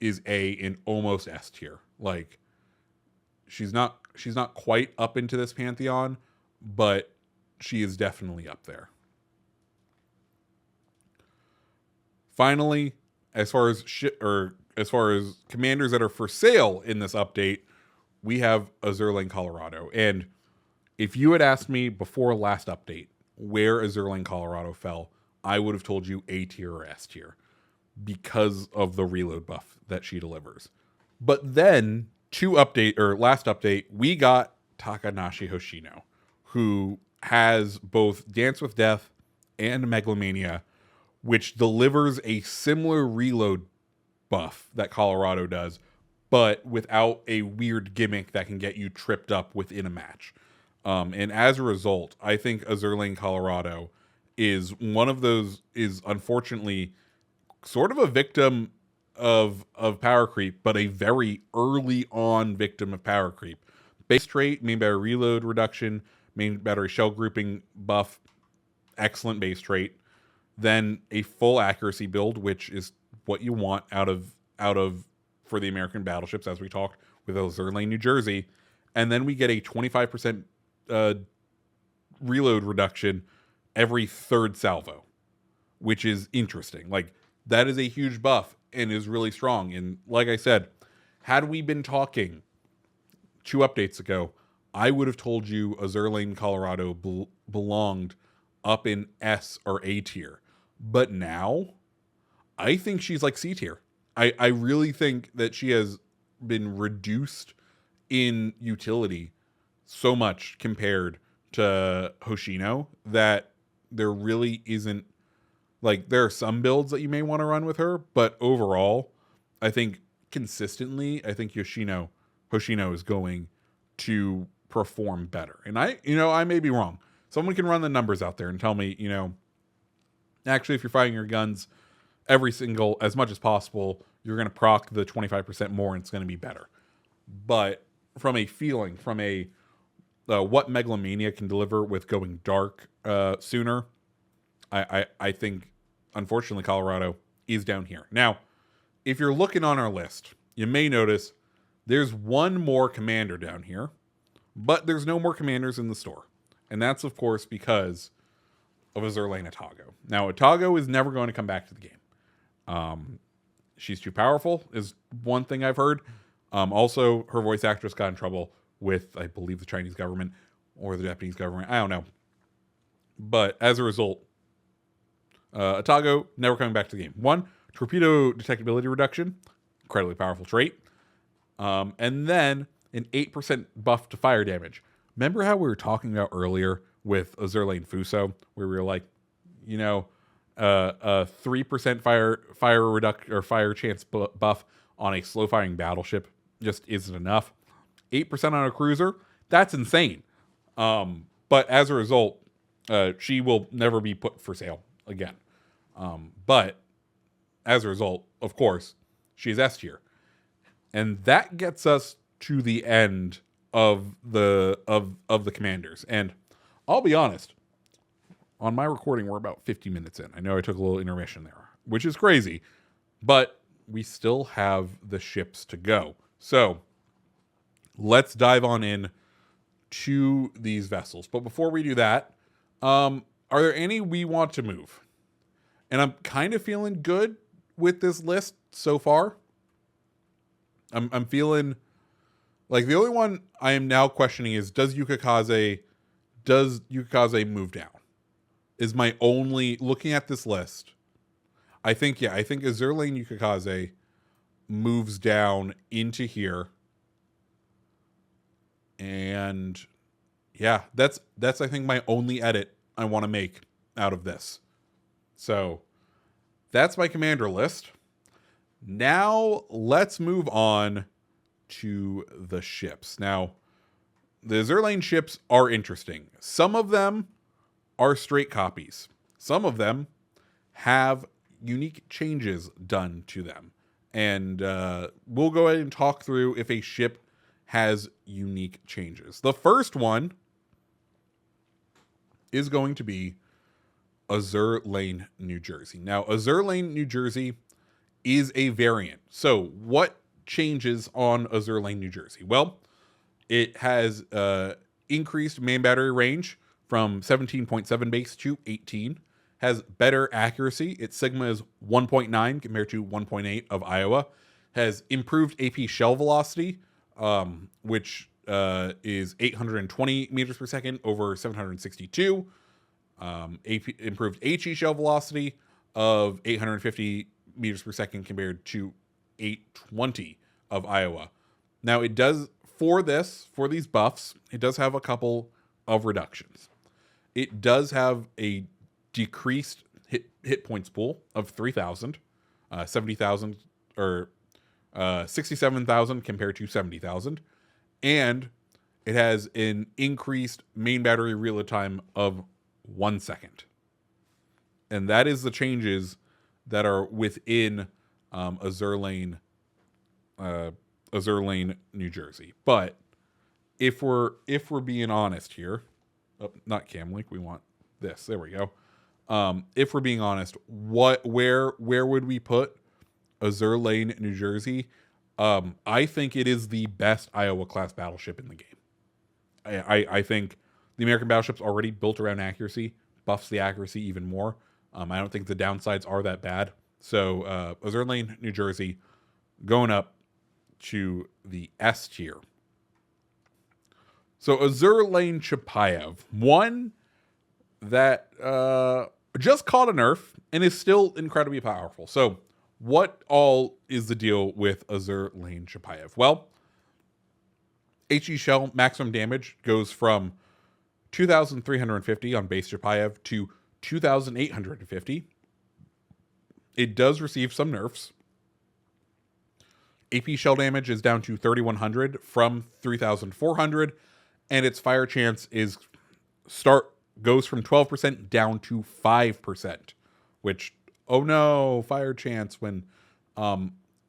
A in almost S tier. Like she's not quite up into this pantheon, but she is definitely up there. Finally, as far as commanders that are for sale in this update, we have Azur Lane Colorado. And if you had asked me before last update where Azur Lane Colorado fell, I would have told you A tier or S tier. because of the reload buff that she delivers. But then, last update, we got Takanashi Hoshino, who has both Dance with Death and Megalomania, which delivers a similar reload buff that Colorado does, but without a weird gimmick that can get you tripped up within a match. And as a result, I think Azur Lane Colorado is unfortunately sort of a victim of power creep, but a very early on victim of power creep. Base trait, main battery reload reduction, main battery shell grouping buff, excellent base trait. Then a full accuracy build, which is what you want out of for the American battleships, as we talked with Azur Lane, New Jersey. And then we get a 25% reload reduction every third salvo, which is interesting. Like, that is a huge buff and is really strong. And like I said, had we been talking 2 updates ago, I would have told you Azur Lane Colorado belonged up in S or A tier. But now, I think she's like C tier. I really think that she has been reduced in utility so much compared to Hoshino that there really isn't, like, there are some builds that you may want to run with her, but overall, I think consistently, I think Hoshino is going to perform better. And I may be wrong. Someone can run the numbers out there and tell me, actually, if you're firing your guns as much as possible, you're going to proc the 25% more and it's going to be better. But from a feeling, from a what Megalomania can deliver with going dark sooner, I think, unfortunately, Colorado is down here. Now, if you're looking on our list, you may notice there's one more commander down here, but there's no more commanders in the store. And that's, of course, because of Azur Lane Atago. Now, Atago is never going to come back to the game. She's too powerful, is one thing I've heard. Also, her voice actress got in trouble with, I believe, the Chinese government or the Japanese government. I don't know. But as a result, Atago never coming back to the game. 1, torpedo detectability reduction, incredibly powerful trait. And then an 8% buff to fire damage. Remember how we were talking about earlier with Azur Lane Fuso, where we were like, a 3% fire chance buff on a slow firing battleship just isn't enough. 8% on a cruiser, that's insane. But as a result, she will never be put for sale again. But as a result, of course, she's S tier. And that gets us to the end of the commanders. And I'll be honest, on my recording, we're about 50 minutes in. I know I took a little intermission there, which is crazy, but we still have the ships to go. So let's dive on in to these vessels. But before we do that, are there any we want to move? And I'm kind of feeling good with this list so far. I'm feeling like the only one I am now questioning is does Yukikaze move down? Is my only looking at this list. I think Azur Lane Yukikaze moves down into here. And yeah, that's I think my only edit I want to make out of this. So that's my commander list. Now let's move on to the ships. Now, the Azur Lane ships are interesting. Some of them are straight copies. Some of them have unique changes done to them. And we'll go ahead and talk through if a ship has unique changes. The first one is going to be Azur Lane, New Jersey. Now, Azur Lane, New Jersey is a variant. So what changes on Azur Lane, New Jersey? Well, it has increased main battery range from 17.7 base to 18. Has better accuracy. Its sigma is 1.9 compared to 1.8 of Iowa. Has improved AP shell velocity, which is 820 meters per second over 762. Improved HE shell velocity of 850 meters per second compared to 820 of Iowa. Now it does, for these buffs, it does have a couple of reductions. It does have a decreased hit points pool of 3,000, 70,000 or 67,000 compared to 70,000, and it has an increased main battery reload time of 1 second. And that is the changes that are within Azure Lane, New Jersey. But if we're being honest here, not Camlink, we want this. There we go. If we're being honest, where would we put Azure Lane, New Jersey? I think it is the best Iowa class battleship in the game. I think the American battleship's already built around accuracy, buffs the accuracy even more. I don't think the downsides are that bad. So Azure Lane, New Jersey, going up to the S tier. So Azure Lane Chapayev, one that just caught a nerf and is still incredibly powerful. So what all is the deal with Azure Lane Chapayev? Well, HE shell maximum damage goes from 2,350 on base Chapayev to 2,850. It does receive some nerfs. AP shell damage is down to 3,100 from 3,400, and its fire chance goes from 12% down to 5%, which, oh no, fire chance when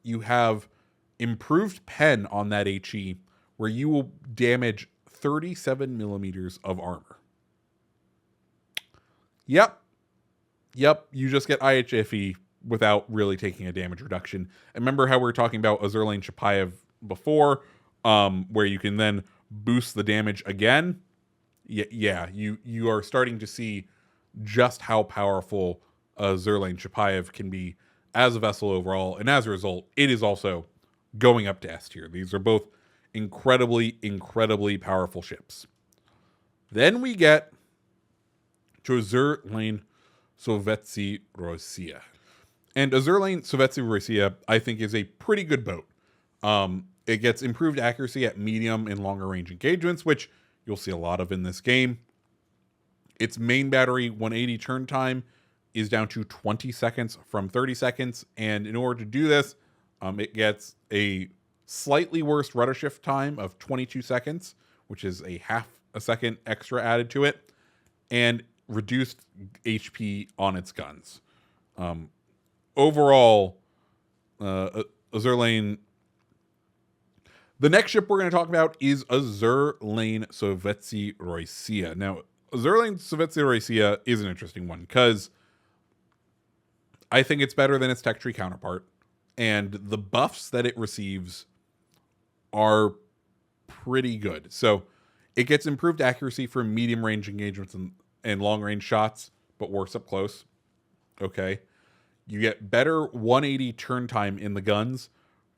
you have improved pen on that HE, where you will damage 37 millimeters of armor. Yep, you just get IHFE without really taking a damage reduction. And remember how we were talking about Azure Lane Chapayev before, where you can then boost the damage again? Yeah, you are starting to see just how powerful Azure Lane Chapayev can be as a vessel overall, and as a result, it is also going up to S tier. These are both incredibly, incredibly powerful ships. Then we get to Azure Lane Rossiya. And Azure Lane Rossiya, I think, is a pretty good boat. It gets improved accuracy at medium and longer range engagements, which you'll see a lot of in this game. Its main battery 180 turn time is down to 20 seconds from 30 seconds. And in order to do this, it gets a slightly worse rudder shift time of 22 seconds, which is a half a second extra added to it, and reduced HP on its guns. Overall, Azure Lane. The next ship we're going to talk about is Azure Lane Rossiya. Now, Azure Lane Rossiya is an interesting one because I think it's better than its tech tree counterpart, and the buffs that it receives are pretty good. So it gets improved accuracy for medium range engagements and long range shots, but worse up close. Okay. You get better 180 turn time in the guns,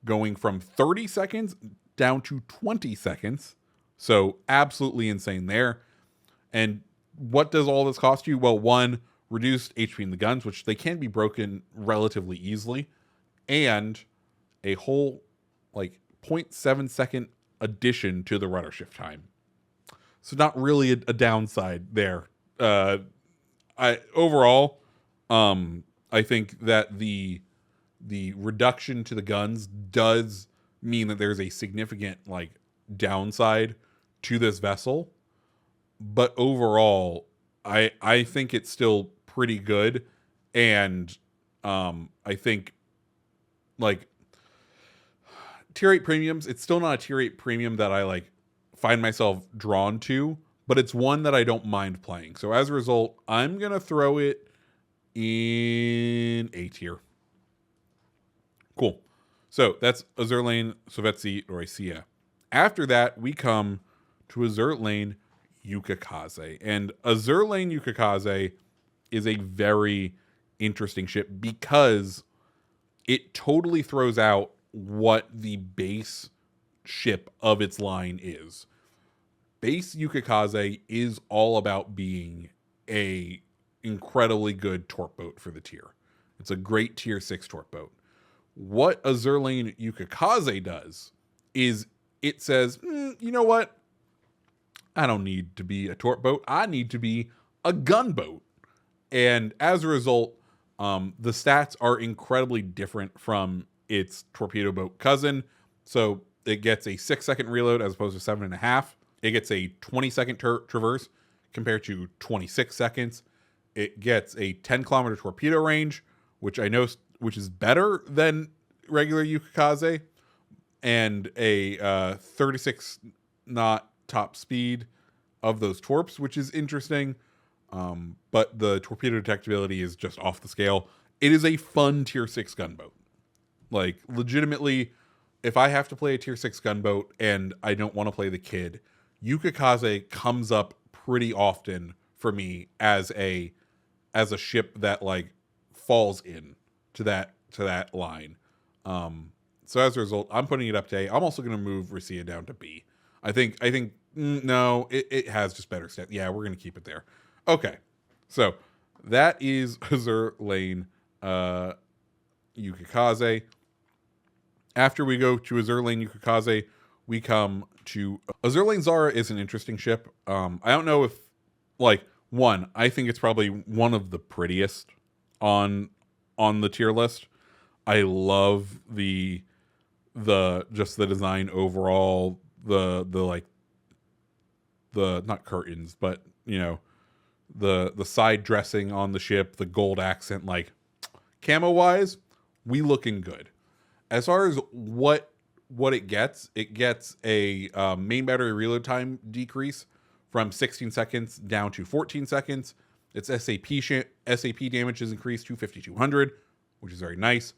going from 30 seconds down to 20 seconds. So absolutely insane there. And what does all this cost you? Well, one, reduced HP in the guns, which they can be broken relatively easily, and a whole 0.7 second addition to the rudder shift time. So not really a downside there. Overall, I think that the reduction to the guns does mean that there's a significant downside to this vessel, but overall, I think it's still pretty good, and I think tier 8 premiums, it's still not a tier 8 premium that I find myself drawn to, but it's one that I don't mind playing. So as a result, I'm gonna throw it in A tier. Cool. So that's Azure Lane Rossiya. After that, we come to Azure Lane Yukikaze. And Azure Lane Yukikaze is a very interesting ship because it totally throws out what the base ship of its line is. Base Yukikaze is all about being a incredibly good torp boat for the tier. It's a great tier 6 torp boat. What Azur Lane Yukikaze does is it says, you know what? I don't need to be a torp boat. I need to be a gunboat. And as a result, the stats are incredibly different from its torpedo boat cousin. So it gets a 6-second reload as opposed to 7.5. It gets a 20-second traverse compared to 26 seconds. It gets a 10-kilometer torpedo range, which I know which is better than regular Yukikaze, and a 36 knot top speed of those torps, which is interesting. But the torpedo detectability is just off the scale. It is a fun tier 6 gunboat. Like, legitimately, if I have to play a tier 6 gunboat and I don't want to play the kid, Yukikaze comes up pretty often for me as a ship that like falls in to that line. So as a result, I'm putting it up to A. I'm also going to move Rossiya down to B. I think no, it has just better stats. Yeah, we're going to keep it there. Okay, so that is Azur Lane Yukikaze. After we go to Azur Lane Yukikaze, we come to Azur Lane Zara is an interesting ship. I don't know if, like, one, I think it's probably one of the prettiest on the tier list. I love the just the design overall, the like the not curtains, but you know, the side dressing on the ship, the gold accent, like camo wise, we looking good. As far as what it gets a main battery reload time decrease from 16 seconds down to 14 seconds. Its SAP damage is increased to 5,200, which is very nice.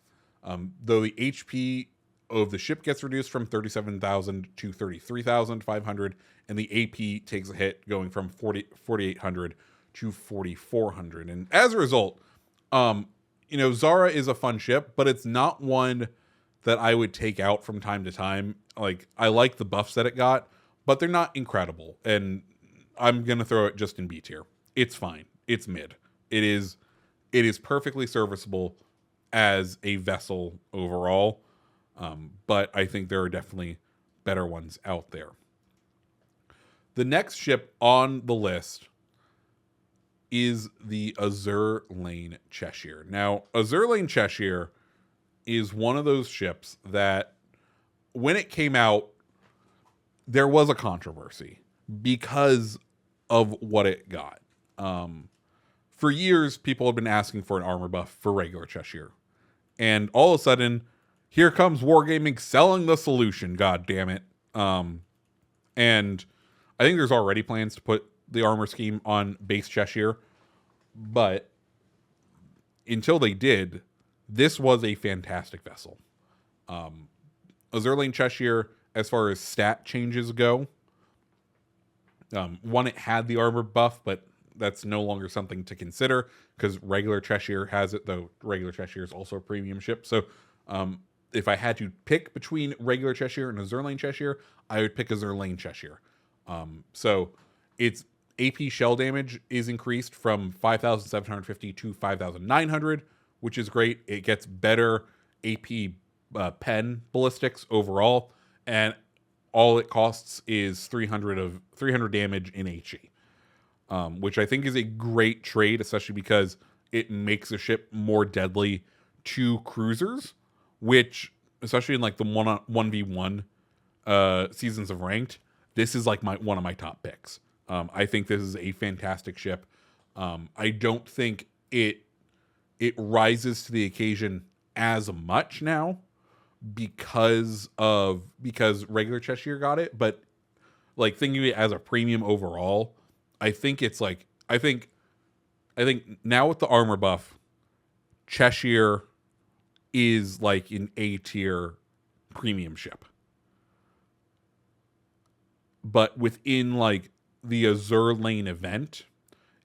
Though the HP of the ship gets reduced from 37,000 to 33,500, and the AP takes a hit going from 4,800 to 4,400. And as a result, Zara is a fun ship, but it's not one that I would take out from time to time. Like, I like the buffs that it got, but they're not incredible. And I'm going to throw it just in B tier. It's fine. It's mid. It is perfectly serviceable as a vessel overall. But I think there are definitely better ones out there. The next ship on the list is the Azur Lane Cheshire. Now, Azur Lane Cheshire is one of those ships that when it came out, there was a controversy because of what it got. For years, people have been asking for an armor buff for regular Cheshire. And all of a sudden, here comes Wargaming selling the solution, god damn it. And I think there's already plans to put the armor scheme on base Cheshire. But until they did, this was a fantastic vessel. Azur Lane Cheshire, as far as stat changes go, one, it had the armor buff, but that's no longer something to consider because regular Cheshire has it, though regular Cheshire is also a premium ship. So if I had to pick between regular Cheshire and Azur Lane Cheshire, I would pick Azur Lane Cheshire. So its AP shell damage is increased from 5,750 to 5,900, which is great. It gets better AP pen ballistics overall, and all it costs is 300 damage in HE, which I think is a great trade, especially because it makes a ship more deadly to cruisers, which, especially in like the 1v1 seasons of ranked, this is like one of my top picks. I think this is a fantastic ship. I don't think it rises to the occasion as much now because regular Cheshire got it, but like thinking of it as a premium overall, I think it's like I think now with the armor buff, Cheshire is like an A tier premium ship. But within like the Azur Lane event,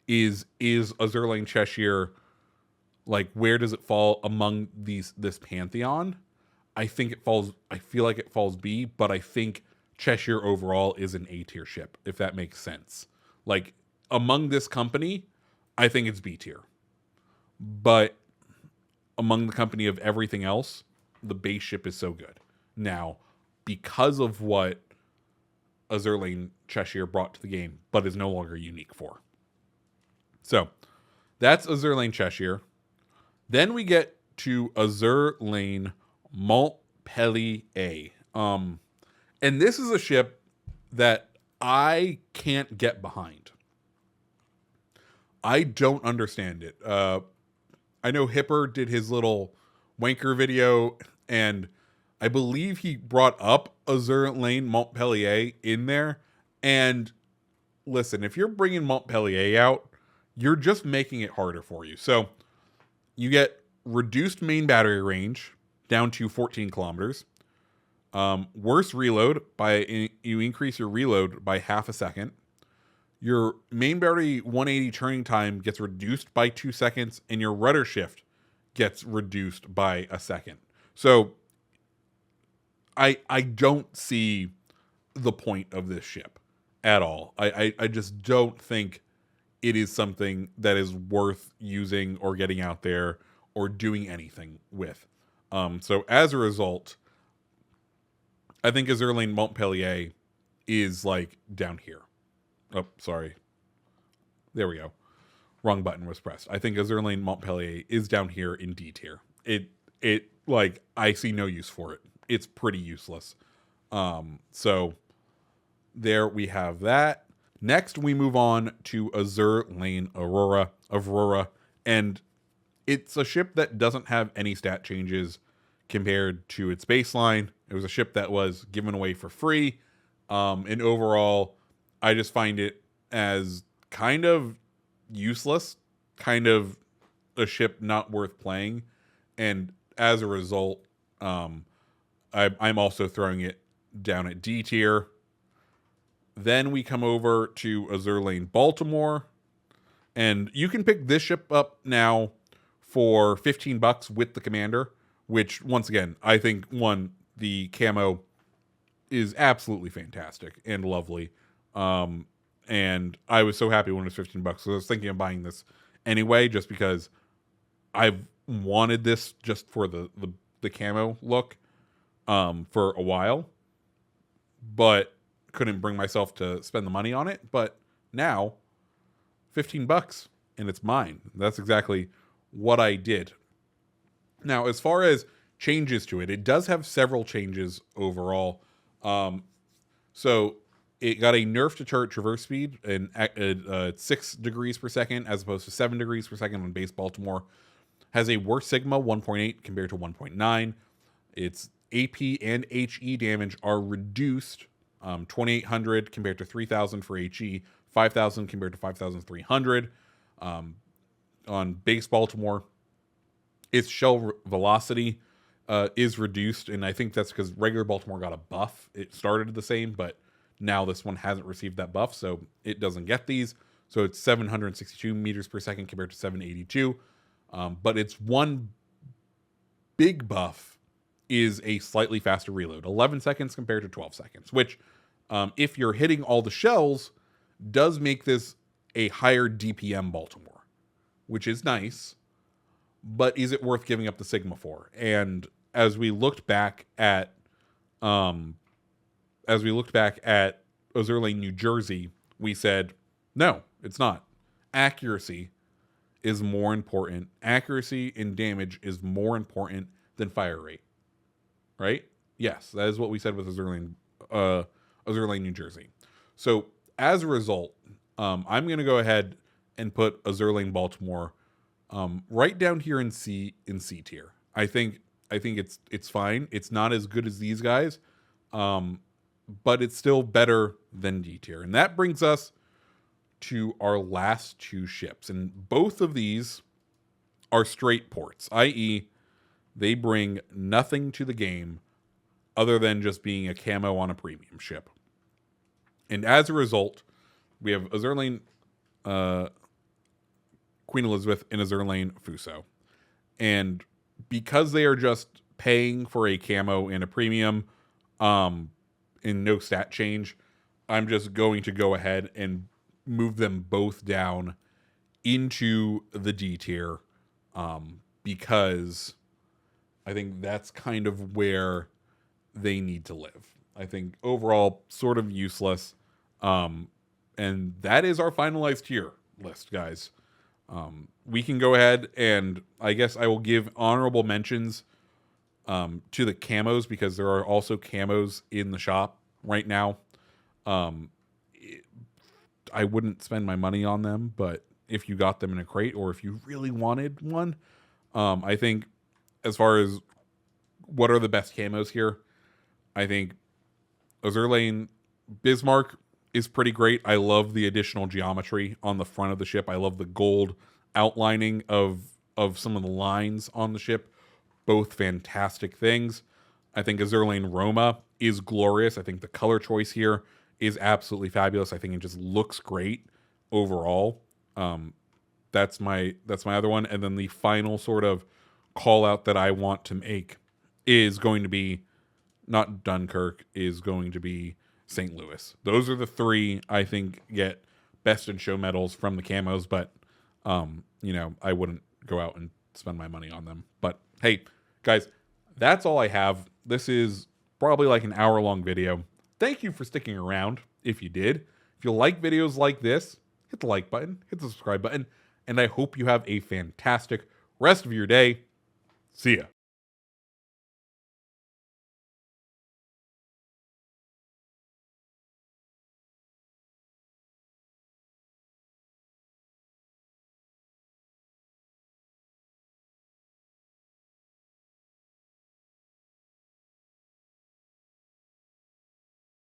is Azur Lane Cheshire, like, where does it fall among this pantheon? I feel like it falls B, but I think Cheshire overall is an A tier ship, if that makes sense. Like, among this company, I think it's B tier. But among the company of everything else, the base ship is so good. Now, because of what Azur Lane Cheshire brought to the game, but is no longer unique for. So, that's Azur Lane Cheshire. Then we get to Azur Lane Montpelier. And this is a ship that I can't get behind. I don't understand it. I know Hipper did his little wanker video, and I believe he brought up Azur Lane Montpelier in there. And listen, if you're bringing Montpelier out, you're just making it harder for you. So you get reduced main battery range down to 14 kilometers. Worse reload you increase your reload by half a second. Your main battery 180 turning time gets reduced by 2 seconds, and your rudder shift gets reduced by a second. So I don't see the point of this ship at all. I just don't think it is something that is worth using or getting out there or doing anything with. So as a result, I think Azur Lane Montpelier is like down here. Oh, sorry. There we go. Wrong button was pressed. I think Azur Lane Montpelier is down here in D tier. It like, I see no use for it. It's pretty useless. So there we have that. Next, we move on to Azur Lane Avrora, and it's a ship that doesn't have any stat changes compared to its baseline. It was a ship that was given away for free. And overall, I just find it as kind of useless, kind of a ship not worth playing. And as a result, I'm also throwing it down at D tier. Then we come over to Azur Lane Baltimore. And you can pick this ship up now for $15 with the commander, which, once again, I think, the camo is absolutely fantastic and lovely. And I was so happy when it was $15. So I was thinking of buying this anyway, just because I've wanted this just for the camo look for a while, but couldn't bring myself to spend the money on it. But now, $15 and it's mine. That's exactly what I did. Now, as far as changes to it, it does have several changes overall. So it got a nerf to turret traverse speed and 6 degrees per second as opposed to 7 degrees per second on base Baltimore. Has a worse Sigma 1.8 compared to 1.9. Its AP and HE damage are reduced, 2,800 compared to 3,000 for HE, 5,000 compared to 5,300 on base Baltimore. Its shell velocity is reduced, and I think that's because regular Baltimore got a buff. It started the same, but now this one hasn't received that buff, so it doesn't get these. So it's 762 meters per second compared to 782. But its one big buff is a slightly faster reload, 11 seconds compared to 12 seconds, which, if you're hitting all the shells, does make this a higher DPM Baltimore, which is nice. But is it worth giving up the Sigma for? And as we looked back at Azur Lane, New Jersey, we said, no, it's not. Accuracy is more important. Accuracy and damage is more important than fire rate. Right? Yes, that is what we said with Azur Lane, New Jersey. So as a result, I'm going to go ahead and put Azur Lane Baltimore right down here in C tier. I think it's fine. It's not as good as these guys, but it's still better than D tier. And that brings us to our last two ships, and both of these are straight ports, i.e., they bring nothing to the game other than just being a camo on a premium ship. And as a result, we have Azur Lane Queen Elizabeth and Azur Lane Fuso. And because they are just paying for a camo and a premium and no stat change, I'm just going to go ahead and move them both down into the D tier because I think that's kind of where they need to live. I think overall, sort of useless. And that is our finalized tier list, guys. We can go ahead and I guess I will give honorable mentions to the camos because there are also camos in the shop right now. I wouldn't spend my money on them, but if you got them in a crate or if you really wanted one, I think as far as what are the best camos here, I think Azur Bismarck is pretty great. I love the additional geometry on the front of the ship. I love the gold outlining of some of the lines on the ship. Both fantastic things. I think Azur Roma is glorious. I think the color choice here is absolutely fabulous. I think it just looks great overall. That's my other one. And then the final sort of call out that I want to make is going to be not Dunkirk, is going to be St. Louis. Those are the three I think get best in show medals from the camos, but I wouldn't go out and spend my money on them. But hey, guys, that's all I have. This is probably like an hour-long video. Thank you for sticking around if you did. If you like videos like this, hit the like button, hit the subscribe button, and I hope you have a fantastic rest of your day. See ya.